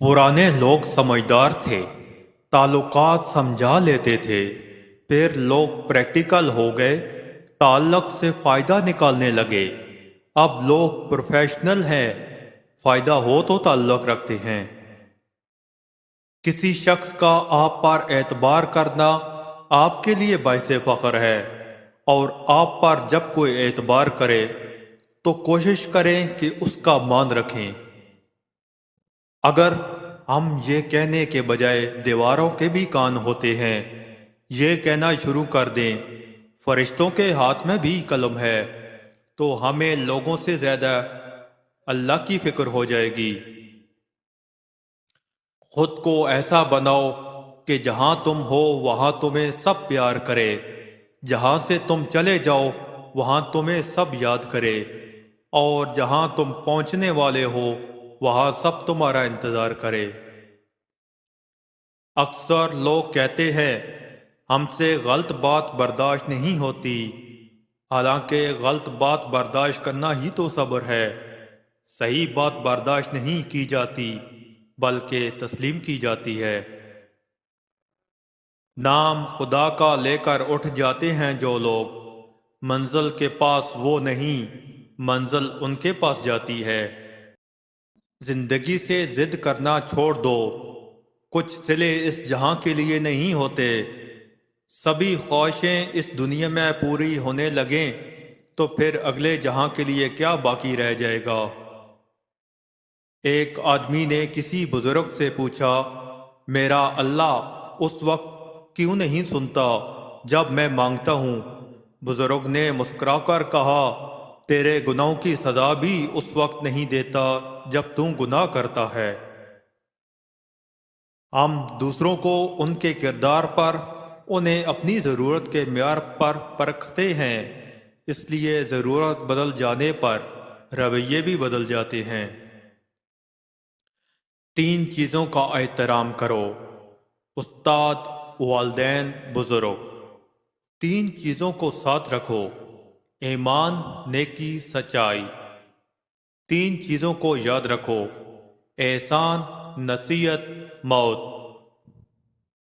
पुराने लोग समझदार थे, ताल्लुकात समझा लेते थे। फिर लोग प्रैक्टिकल हो गए, ताल्लुक से फ़ायदा निकालने लगे। अब लोग प्रोफेशनल हैं, फ़ायदा हो तो ताल्लुक रखते हैं। किसी शख्स का आप पर एतबार करना आपके लिए बाइसे फ़ख्र है, और आप पर जब कोई एतबार करे तो कोशिश करें कि उसका मान रखें। अगर हम ये कहने के बजाय दीवारों के भी कान होते हैं, ये कहना शुरू कर दें फरिश्तों के हाथ में भी कलम है, तो हमें लोगों से ज़्यादा अल्लाह की फिक्र हो जाएगी। खुद को ऐसा बनाओ कि जहां तुम हो वहां तुम्हें सब प्यार करे, जहां से तुम चले जाओ वहां तुम्हें सब याद करे, और जहां तुम पहुंचने वाले हो वहां सब तुम्हारा इंतजार करे। अक्सर लोग कहते हैं हमसे गलत बात बर्दाश्त नहीं होती, हालांकि गलत बात बर्दाश्त करना ही तो सब्र है। सही बात बर्दाश्त नहीं की जाती बल्कि तस्लीम की जाती है। नाम खुदा का लेकर उठ जाते हैं जो लोग, मंजिल के पास वो नहीं, मंजिल उनके पास जाती है। जिंदगी से जिद करना छोड़ दो, कुछ सिले इस जहां के लिए नहीं होते। सभी ख्वाहिशें इस दुनिया में पूरी होने लगें तो फिर अगले जहां के लिए क्या बाकी रह जाएगा। एक आदमी ने किसी बुजुर्ग से पूछा, मेरा अल्लाह उस वक्त क्यों नहीं सुनता जब मैं मांगता हूँ? बुजुर्ग ने मुस्कुराकर कहा, तेरे गुनाहों की सजा भी उस वक्त नहीं देता जब तू गुनाह करता है। हम दूसरों को उनके किरदार पर, उन्हें अपनी ज़रूरत के म्यार पर परखते हैं, इसलिए ज़रूरत बदल जाने पर रवैये भी बदल जाते हैं। तीन चीज़ों का एहतराम करो, उस्ताद, वालदैन, बुजुर्ग। तीन चीज़ों को साथ रखो, ईमान, नेकी, सच्चाई। तीन चीज़ों को याद रखो, एहसान, नसीहत, मौत।